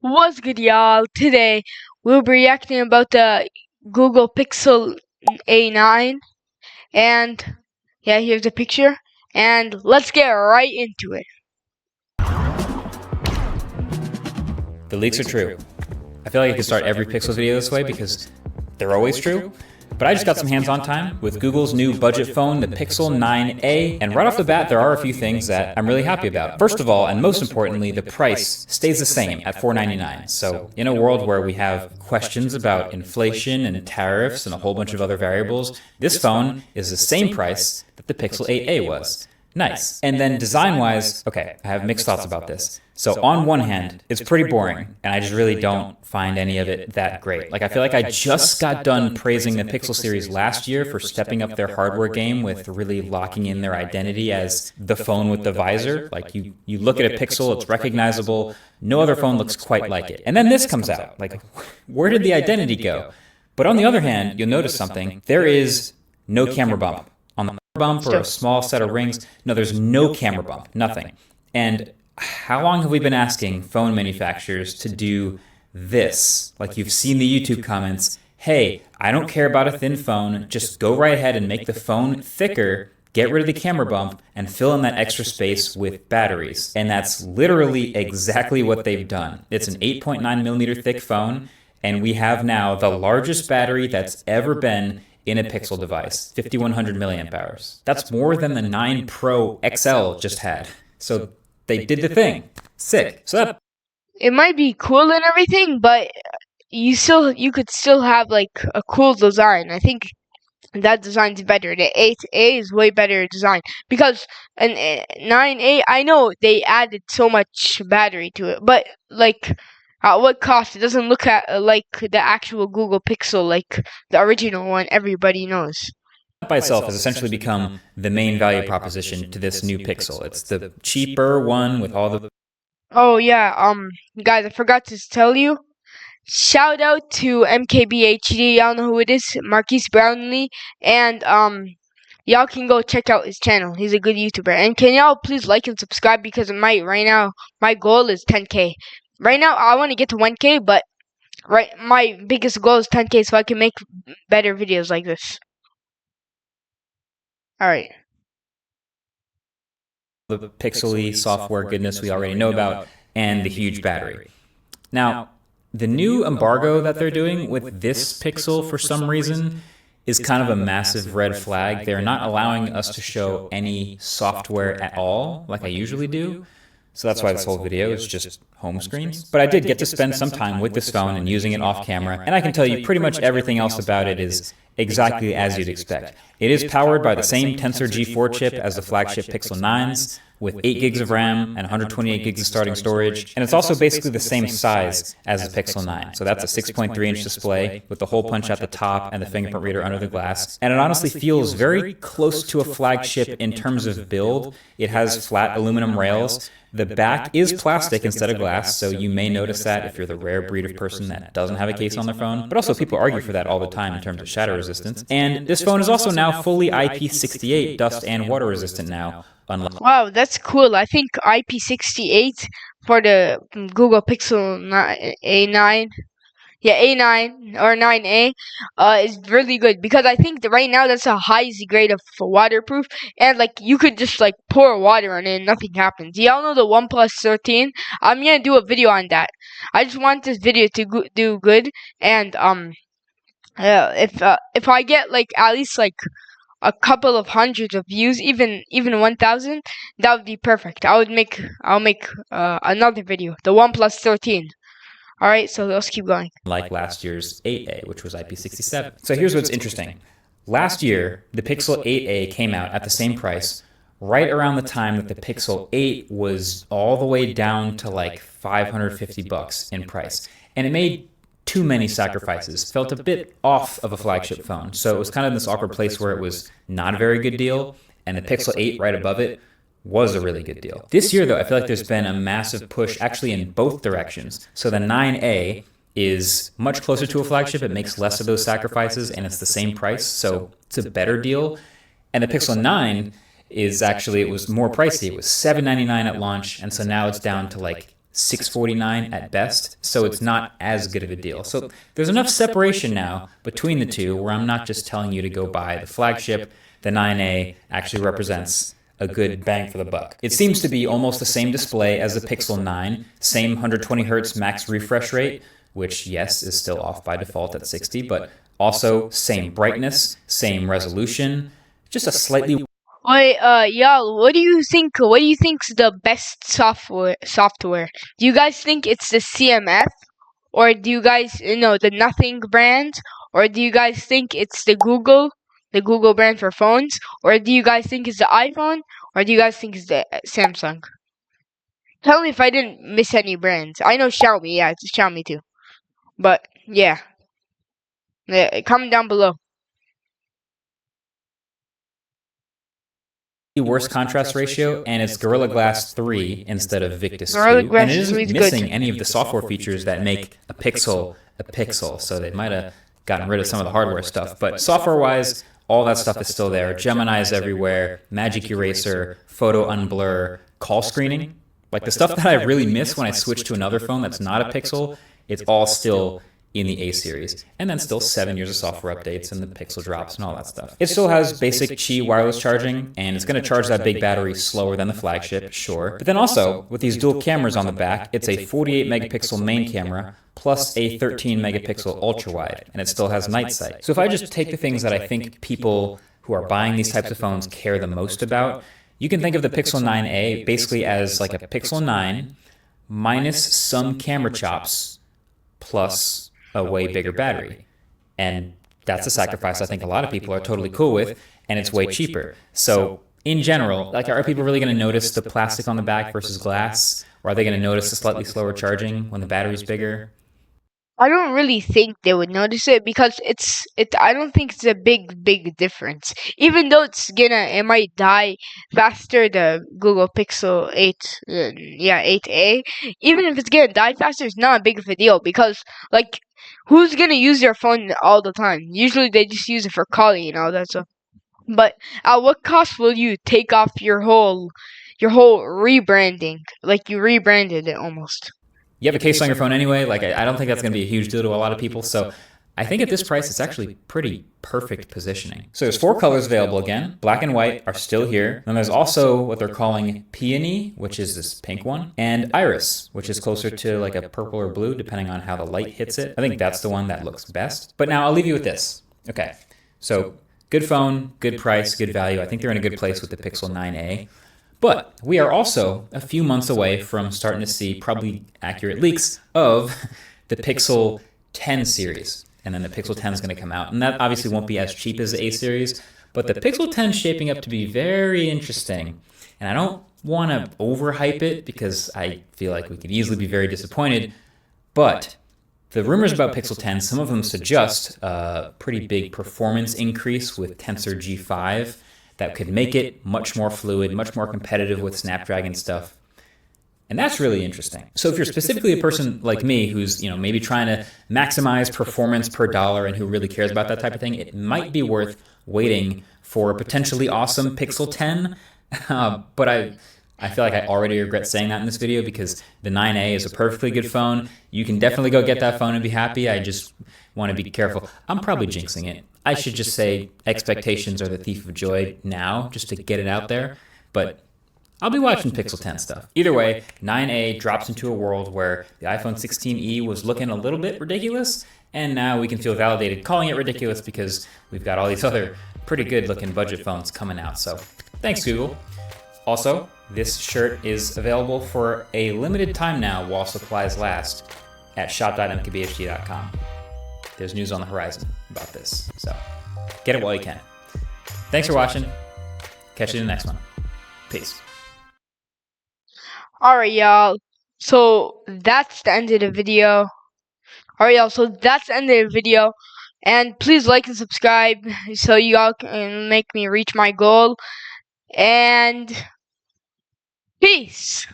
What's good, y'all? Today we'll be reacting about the Google Pixel A9, and yeah, here's the picture, and let's get right into it. The leaks are true. I feel like I could start every Pixel video this way because they're always true. But I just got some hands-on time with Google's new budget phone, the Pixel 9a, and right off the bat, there are a few things that I'm really happy about. First of all, and most importantly, the price stays the same at $499. So in a world where we have questions about inflation and tariffs and a whole bunch of other variables, this phone is the same price that the Pixel 8a was. Nice. And then design-wise, okay, I have mixed thoughts about this. So on one hand, it's pretty boring, and I just really don't find any of it that great. Like, I feel like I just got done praising the Pixel series last year for stepping up their hardware game with really locking in their identity as the phone with the visor. Like, you look at a Pixel, it's recognizable. No other phone looks quite like it. And then this comes out. Like, where did the identity go? But on the other hand, you'll notice something. There is no camera bump on the bump or a small set of rings. No, there's no camera bump, nothing. And how long have we been asking phone manufacturers to do this? Like, you've seen the YouTube comments, hey, I don't care about a thin phone, just go right ahead and make the phone thicker, get rid of the camera bump, and fill in that extra space with batteries. And that's literally exactly what they've done. It's an 8.9 millimeter thick phone, and we have now the largest battery that's ever been in a Pixel device, 5100 milliamp hours. That's more than the 9 Pro XL just had. So they did the thing. Sick. So that It might be cool and everything, but you could still have like a cool design. I think that design's better. The 8A is way better design because an 9A, I know they added so much battery to it, but like at what cost? It doesn't look like the actual Google Pixel, like the original one everybody knows. by itself has essentially become the main value proposition to this new Pixel. It's the cheaper one with all the... Oh yeah, guys, I forgot to tell you. Shout out to MKBHD, y'all know who it is, Marquise Brownlee, and y'all can go check out his channel. He's a good YouTuber. And can y'all please like and subscribe because right now my goal is 10K. Right now I want to get to 1K, but my biggest goal is 10K so I can make better videos like this. All right. the pixely software goodness we already know about, and the huge battery. Now, the new embargo that they're doing with this Pixel for some reason is kind of a massive red flag. They're not allowing us to show any software at all like I usually do. So that's why this whole video is just home screens. But I did get to spend some time with this phone and using it off camera, and I can tell you pretty much everything else about it is exactly as you'd expect. It is powered by the same Tensor G4 chip as the flagship Pixel 9s, with 8 gigs of RAM and 128 gigs of starting storage, and it's also basically the same size as the Pixel 9. So that's a 6.3-inch display with the hole punch at the top and the fingerprint reader under the glass. And it honestly feels very close to a flagship in terms of build. It has flat aluminum rails. The back is plastic instead of glass, so you may notice that if you're the rare breed of person that doesn't have a case on their phone. But also people argue for that all the time in terms of shatter resistance. And this phone is also now fully IP68 dust and water resistant now. Wow, that's cool. I think IP68 for the Google Pixel A9, yeah, A9 or 9A, is really good because I think that right now that's the highest grade of waterproof, and like you could just like pour water on it and nothing happens. Y'all know the OnePlus 13? I'm gonna do a video on that. I just want this video to do good, and if I get like at least like a couple of hundreds of views, even 1,000, that would be perfect. I'll make another video, the OnePlus 13. All right, so let's keep going. Like last year's 8A, which was IP67. So here's what's interesting. Last year, the Pixel 8A came out at the same price, right around the time that the Pixel 8 was all the way down to like 550 bucks in price. And it made too many sacrifices, felt a bit off of a flagship phone. So it was kind of in this awkward place where it was not a very good deal, and the Pixel 8 right above it was a really good deal. This year, though, I feel like there's been a massive push actually in both directions. So the 9A is much closer to a flagship. It makes less of those sacrifices, and it's the same price, so it's a better deal. And the Pixel 9 is actually, it was more pricey. It was $799 at launch, and so now it's down to like $649 at best, so it's not as good of a deal. So there's enough separation now between the two where I'm not just telling you to go buy the flagship. The 9A actually represents a good bang for the buck. It seems to be almost the same display as the Pixel 9, same 120 Hz max refresh rate, which, yes, is still off by default at 60, but also same brightness, same resolution, just a slightly... Wait, y'all, what do you think? What do you think's the best software? Do you guys think it's the CMF, or do you guys the Nothing brand, or do you guys think it's the Google brand for phones, or do you guys think it's the iPhone, or do you guys think it's the Samsung? Tell me if I didn't miss any brands. I know Xiaomi, yeah, it's Xiaomi too. But yeah, comment down below. Worse contrast ratio, and it's Gorilla Glass 3 instead of Victus 2, Gorilla Glass and it 3 isn't is missing good. any of the software features that make a Pixel, so they might have gotten rid of some of the hardware stuff, but software-wise, all that stuff is still there. Gemini is everywhere, Magic Eraser, Photo Unblur, call screening, like the stuff that I really miss when I switch to another phone that's not a Pixel, it's all still in the A series, and then still 7 years of software updates and the Pixel drops and all that stuff. It still has basic Qi wireless charging, and it's going to charge that big battery slower than the flagship, sure. But then also, with these dual cameras on the back, it's a 48 megapixel main camera plus a 13 megapixel ultra wide, and it still has night sight. So if I just take the things that I think people who are buying these types of phones care the most about, you can think of the Pixel 9a basically as like a Pixel 9 minus some camera chops plus a way bigger battery. And that's a sacrifice I think a lot of people are totally cool with, and it's way cheaper. So in general, like, are people really going to notice the plastic on the back versus glass? Or are they going to notice the slightly slower charging when the battery's bigger? I don't really think they would notice it because I don't think it's a big difference. Even though it might die faster, the Google Pixel 8A. Even if it's gonna die faster, it's not big of a deal because, like, who's gonna use your phone all the time? Usually they just use it for calling and all that stuff. But at what cost will you take off your whole rebranding? Like, you rebranded it almost. You have a case on your phone anyway. Like, I don't think that's going to be a huge deal to a lot of people. So I think at this price, it's actually pretty perfect positioning. So there's 4 colors available again. Black and white are still here. And there's also what they're calling peony, which is this pink one, and iris, which is closer to like a purple or blue, depending on how the light hits it. I think that's the one that looks best. But now I'll leave you with this. Okay, so good phone, good price, good value. I think they're in a good place with the Pixel 9a. But we are also a few months away from starting to see probably accurate leaks of the Pixel 10 series. And then the Pixel 10 is going to come out. And that obviously won't be as cheap as the A series. But the Pixel 10 is shaping up to be very interesting. And I don't want to overhype it because I feel like we could easily be very disappointed. But the rumors about Pixel 10, some of them suggest a pretty big performance increase with Tensor G5. That could make it much more fluid, much more competitive with Snapdragon stuff. And that's really interesting. So if you're specifically a person like me who's, maybe trying to maximize performance per dollar and who really cares about that type of thing, it might be worth waiting for a potentially awesome Pixel 10. But I feel like I already regret saying that in this video because the 9A is a perfectly good phone. You can definitely go get that phone and be happy. I just want to be careful. I'm probably jinxing it. I should just say expectations are the thief of joy now, just to get it out there. But I'll be watching Pixel 10 stuff. Either way, 9A drops into a world where the iPhone 16e was looking a little bit ridiculous, and now we can feel validated calling it ridiculous because we've got all these other pretty good looking budget phones coming out. So thanks, Google. Also, this shirt is available for a limited time now while supplies last at shop.mkbhd.com. There's news on the horizon about this, so get it while you can. Thanks for watching. Catch you in the next one. Peace. Alright, y'all. So that's the end of the video. Alright, y'all. So that's the end of the video. And please like and subscribe so y'all can make me reach my goal. And peace.